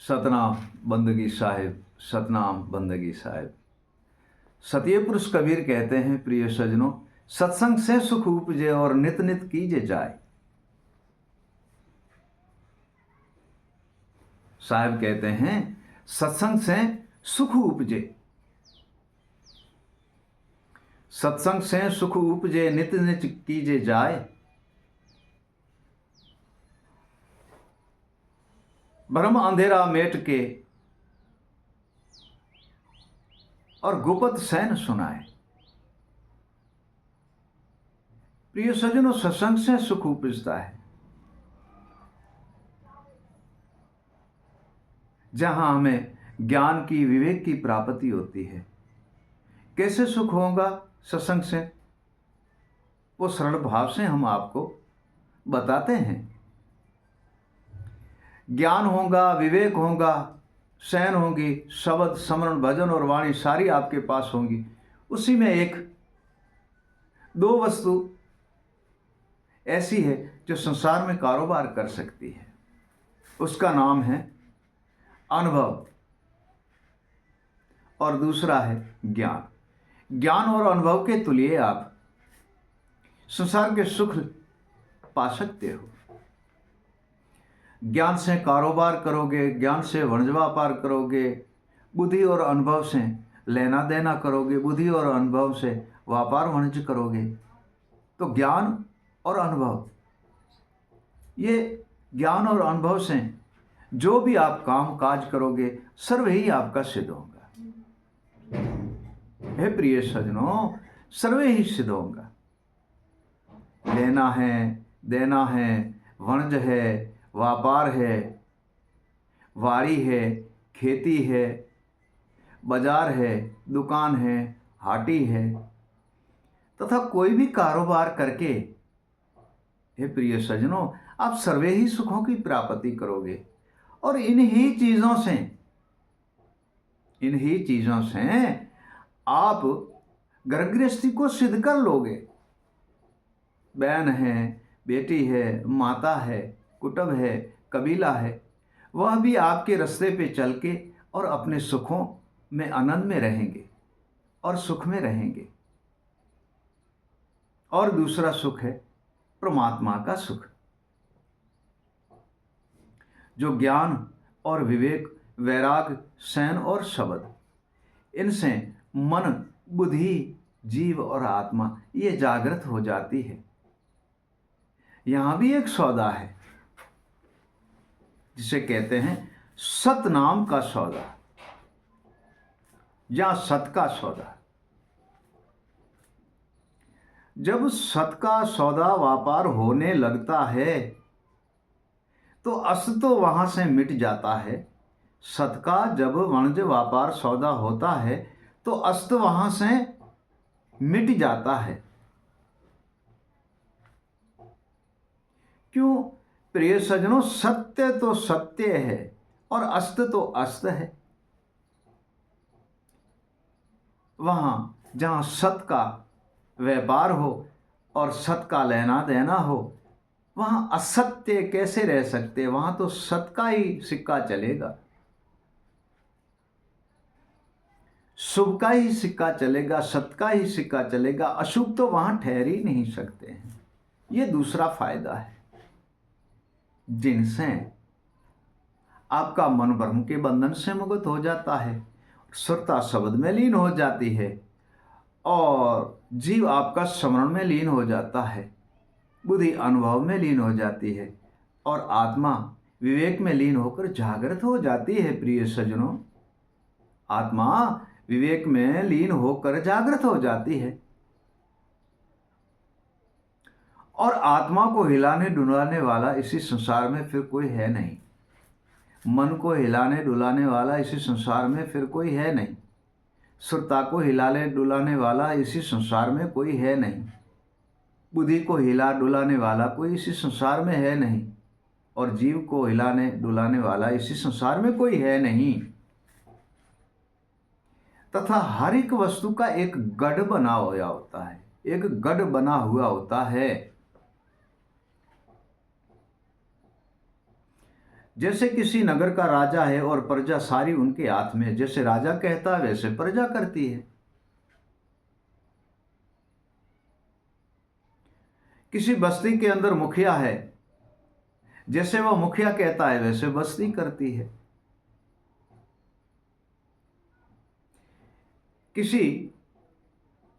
सतनाम बंदगी साहिब, सतनाम बंदगी साहिब। सतिये पुरुष कबीर कहते हैं, प्रिय सजनों, सत्संग से सुख उपजे और नित नित कीजे जाए। साहिब कहते हैं सत्संग से सुख उपजे, सत्संग से सुख उपजे नित नित कीजे जाए। ब्रह्म अंधेरा मेट के और गुपत सैन सुनाए। प्रिय सज्जनों, सत्संग से सुख उपजता है। जहां हमें ज्ञान की, विवेक की प्राप्ति होती है। कैसे सुख होगा सत्संग से, वो सरल भाव से हम आपको बताते हैं। ज्ञान होगा, विवेक होगा, शयन होगी, शब्द, स्मरण, भजन और वाणी सारी आपके पास होंगी। उसी में एक दो वस्तु ऐसी है जो संसार में कारोबार कर सकती है। उसका नाम है अनुभव और दूसरा है ज्ञान। ज्ञान और अनुभव के तुल्य आप संसार के सुख पा सकते हो। ज्ञान से कारोबार करोगे, ज्ञान से वणज व्यापार करोगे, बुद्धि और अनुभव से लेना देना करोगे, बुद्धि और अनुभव से व्यापार वाणिज्य करोगे। तो ज्ञान और अनुभव, ये ज्ञान और अनुभव से जो भी आप काम काज करोगे सर्व ही आपका सिद्ध होगा। हे प्रिय सजनों, सर्वे ही सिद्ध होगा। लेना है, देना है, वणज है, व्यापार है, वाड़ी है, खेती है, बाजार है, दुकान है, हाटी है, तथा कोई भी कारोबार करके, हे प्रिय सज्जनों, आप सर्वे ही सुखों की प्राप्ति करोगे। और इन्हीं चीजों से आप घर गृहस्थी को सिद्ध कर लोगे। बहन है, बेटी है, माता है, कुटुंब है, कबीला है, वह भी आपके रास्ते पे चल के और अपने सुखों में, आनंद में रहेंगे और सुख में रहेंगे। और दूसरा सुख है परमात्मा का सुख, जो ज्ञान और विवेक, वैराग, शयन और शब्द, इनसे मन, बुद्धि, जीव और आत्मा ये जागृत हो जाती है। यहां भी एक सौदा है जिसे कहते हैं सत नाम का सौदा या सत का सौदा। जब सत का सौदा व्यापार होने लगता है तो अस्त तो वहां से मिट जाता है। सत का जब वाणिज्य व्यापार सौदा होता है तो अस्त वहां से मिट जाता है। क्यों प्रिय सज्जनों? सत्य तो सत्य है और अस्त तो अस्त है। वहां जहां सत का व्यापार हो और सत का लेना देना हो, वहां असत्य कैसे रह सकते? वहां तो सत का ही सिक्का चलेगा, शुभ का ही सिक्का चलेगा, सत का ही सिक्का चलेगा। अशुभ तो वहां ठहर ही नहीं सकते हैं। ये दूसरा फायदा है, जिनसे आपका मन भ्रम के बंधन से मुक्त हो जाता है, सुरता शब्द में लीन हो जाती है और जीव आपका स्मरण में लीन हो जाता है, बुद्धि अनुभव में लीन हो जाती है और आत्मा विवेक में लीन होकर जागृत हो जाती है। प्रिय सज्जनों, आत्मा विवेक में लीन होकर जागृत हो जाती है और आत्मा को हिलाने डुलाने वाला इसी संसार में फिर कोई है नहीं। मन को हिलाने डुलाने वाला इसी संसार में फिर कोई है नहीं। सुरता को हिलाने डुलाने वाला इसी संसार में कोई है नहीं। बुद्धि को हिला डुलाने वाला कोई इसी संसार में है नहीं और जीव को हिलाने डुलाने वाला इसी संसार में कोई है नहीं। तथा हर एक वस्तु का एक गढ़ बना हुआ होता है, एक गढ़ बना हुआ होता है। जैसे किसी नगर का राजा है और प्रजा सारी उनके हाथ में, जैसे राजा कहता है वैसे प्रजा करती है। किसी बस्ती के अंदर मुखिया है, जैसे वह मुखिया कहता है वैसे बस्ती करती है। किसी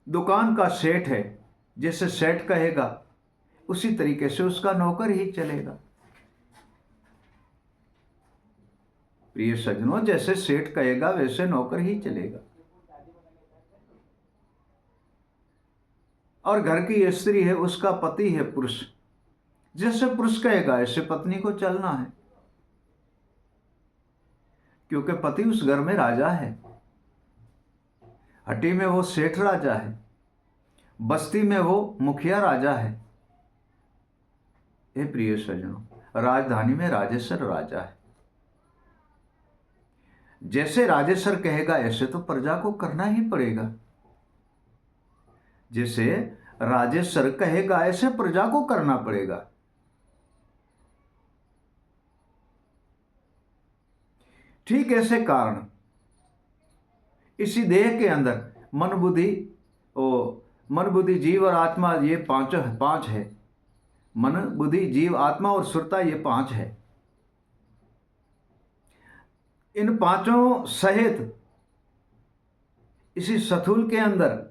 दुकान का सेठ है, जैसे सेठ कहेगा उसी तरीके से उसका नौकर ही चलेगा। प्रिय सज्जनों, जैसे सेठ कहेगा वैसे नौकर ही चलेगा। और घर की स्त्री है, उसका पति है पुरुष, जैसे पुरुष कहेगा ऐसे पत्नी को चलना है, क्योंकि पति उस घर में राजा है। हट्टी में वो सेठ राजा है, बस्ती में वो मुखिया राजा है। हे प्रिय सज्जनों, राजधानी में राजेश्वर राजा है। जैसे राजेश्वर कहेगा ऐसे तो प्रजा को करना ही पड़ेगा। जैसे राजेश्वर कहेगा ऐसे प्रजा को करना पड़ेगा। ठीक ऐसे कारण इसी देह के अंदर मन बुद्धि जीव और आत्मा, ये पांच है। मन बुद्धि जीव आत्मा और सुरता, ये पांच है। इन पांचों सहित इसी स्थूल के अंदर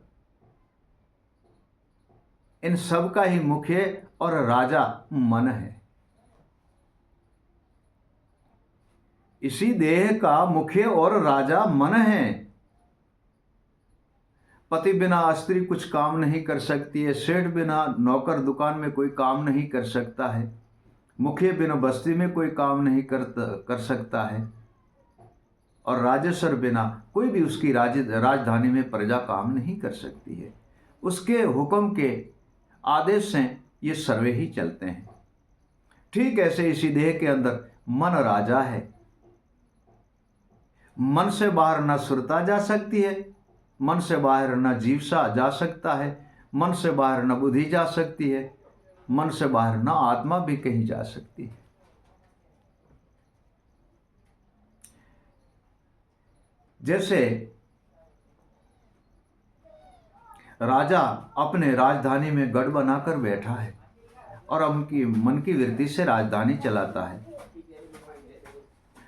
इन सब का ही मुख्य और राजा मन है। इसी देह का मुख्य और राजा मन है। पति बिना स्त्री कुछ काम नहीं कर सकती है, सेठ बिना नौकर दुकान में कोई काम नहीं कर सकता है, मुखिया बिना बस्ती में कोई काम नहीं कर सकता है, और राजेश्वर बिना कोई भी उसकी राजधानी में प्रजा काम नहीं कर सकती है। उसके हुक्म के आदेश से ये सर्वे ही चलते हैं। ठीक ऐसे इसी देह के अंदर मन राजा है। मन से बाहर न सुरता जा सकती है, मन से बाहर न जीवसा जा सकता है, मन से बाहर न बुद्धि जा सकती है, मन से बाहर न आत्मा भी कहीं जा सकती है। जैसे राजा अपने राजधानी में गढ़ बनाकर बैठा है और उनकी मन की वृत्ति से राजधानी चलाता है।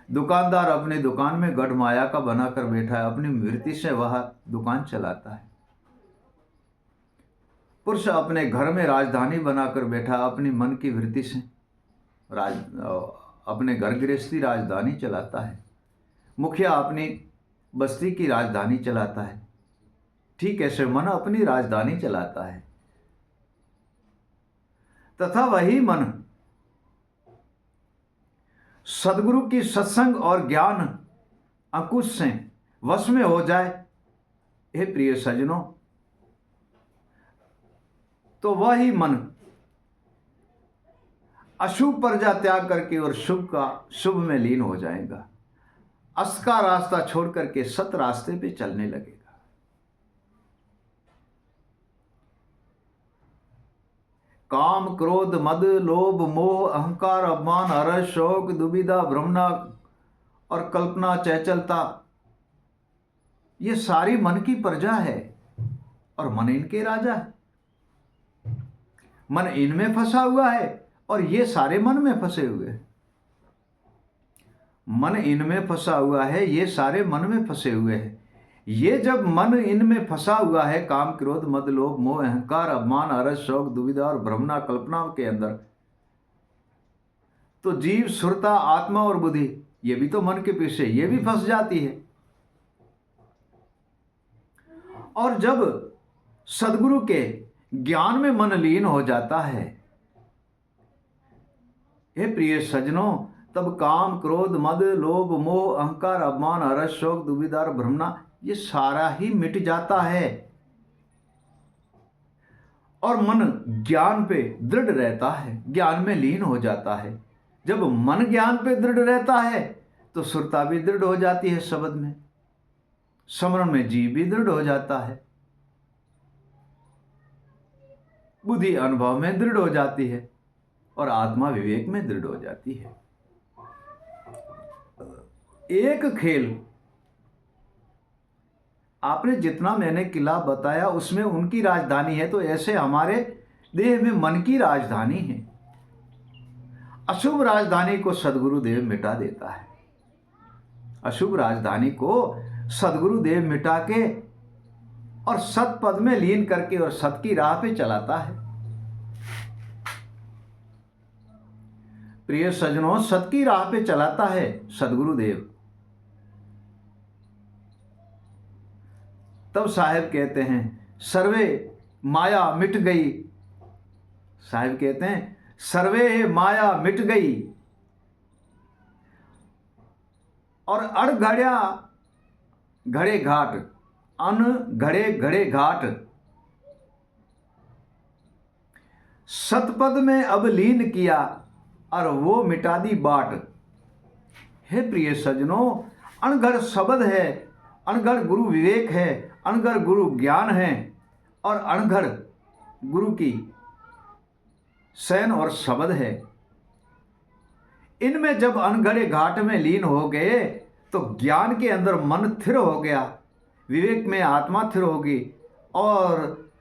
दुकानदार अपनी दुकान में गढ़ माया का बनाकर बैठा है, अपनी वृत्ति से वह दुकान चलाता है। पुरुष अपने घर में राजधानी बनाकर बैठा, अपनी मन की वृत्ति से अपने घर गृहस्थी राजधानी चलाता है। मुखिया अपनी बस्ती की राजधानी चलाता है। ठीक ऐसे मन अपनी राजधानी चलाता है, तथा वही मन सदगुरु की सत्संग और ज्ञान अंकुश से वश में हो जाए, हे प्रिय सज्जनों, तो वही मन अशुभ प्रजा त्याग करके और शुभ में लीन हो जाएगा। अस्त का रास्ता छोड़ करके सत रास्ते पे चलने लगेगा। काम क्रोध मद लोभ मोह अहंकार अभिमान हर्ष शोक दुविधा भ्रमणा और कल्पना चंचलता, ये सारी मन की प्रजा है और मन इनके राजा है। मन इनमें फंसा हुआ है और ये सारे मन में फंसे हुए हैं। मन इनमें फंसा हुआ है, ये सारे मन में फंसे हुए हैं। ये जब मन इनमें फंसा हुआ है, काम क्रोध मद लोभ मोह अहंकार अभिमान हर्ष शोक दुविधा और भ्रमणा कल्पना के अंदर, तो जीव सुरता आत्मा और बुद्धि, ये भी तो मन के पीछे ये भी फंस जाती है। और जब सदगुरु के ज्ञान में मन लीन हो जाता है, हे प्रिय सज्जनों, तब काम क्रोध मद लोभ मोह अहंकार अभिमान हर्ष शोक दुविधा और भ्रमणा, ये सारा ही मिट जाता है और मन ज्ञान पे दृढ़ रहता है, ज्ञान में लीन हो जाता है। जब मन ज्ञान पे दृढ़ रहता है तो सुरता भी दृढ़ हो जाती है, शब्द में स्मरण में जीव भी दृढ़ हो जाता है, बुद्धि अनुभव में दृढ़ हो जाती है और आत्मा विवेक में दृढ़ हो जाती है। एक खेल, आपने जितना मैंने किला बताया उसमें उनकी राजधानी है, तो ऐसे हमारे देह में मन की राजधानी है। अशुभ राजधानी को सदगुरुदेव मिटा देता है। अशुभ राजधानी को सदगुरुदेव मिटा के और सत पद में लीन करके और सत की राह पे चलाता है। प्रिय सज्जनों, सत की राह पे चलाता है सदगुरुदेव। तब साहेब कहते हैं सर्वे माया मिट गई। साहेब कहते हैं सर्वे माया मिट गई और अड़ घड़िया घड़े घाट, अन घड़े घड़े घाट, सतपद में अब लीन किया और वो मिटा दी बाट। हे प्रिय सज्जनों, अणघड़ शब्द है, अणघड़ गुरु विवेक है, अणघड़ गुरु ज्ञान है और अणघड़ गुरु की शयन और शब्द है। इनमें जब अनघड़े घाट में लीन हो गए तो ज्ञान के अंदर मन स्थिर हो गया, विवेक में आत्मा स्थिर होगी और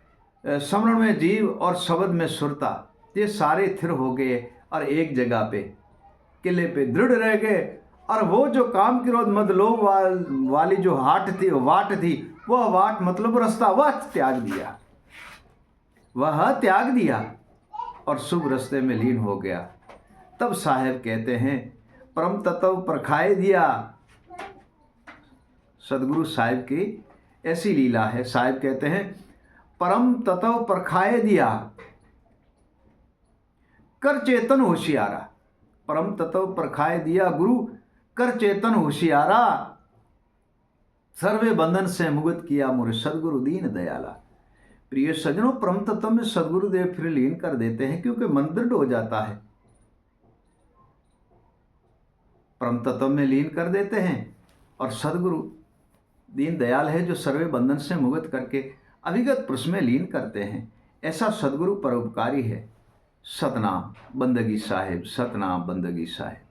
स्मरण में जीव और शब्द में सुरता, ये सारे स्थिर हो गए और एक जगह पे किले पे दृढ़ रह गए। और वो जो काम क्रोध मद लोभ वाली जो हाट थी, वाट थी, वह वाट मतलब रास्ता, वह त्याग दिया, वह त्याग दिया और शुभ रास्ते में लीन हो गया। तब साहेब कहते हैं परम तत्व परखाए दिया। सदगुरु साहिब की ऐसी लीला है। साहिब कहते हैं परम तत्व परखाए दिया, कर चेतन होशियारा। परम तत्व परखाए दिया गुरु, कर चेतन होशियारा, सर्वे बंधन से मुक्त किया मोरे सदगुरु दीन दयाला। प्रिय सज्जनों, परम तत्व में सदगुरुदेव फिर लीन कर देते हैं क्योंकि मन दृढ़ हो जाता है। परम तत्व में लीन कर देते हैं और सदगुरु दीन दयाल है जो सर्वे बंधन से मुक्त करके अभिगत पुरुष में लीन करते हैं। ऐसा सदगुरु परोपकारी है। सतनाम बंदगी साहिब, सतनाम बंदगी साहिब।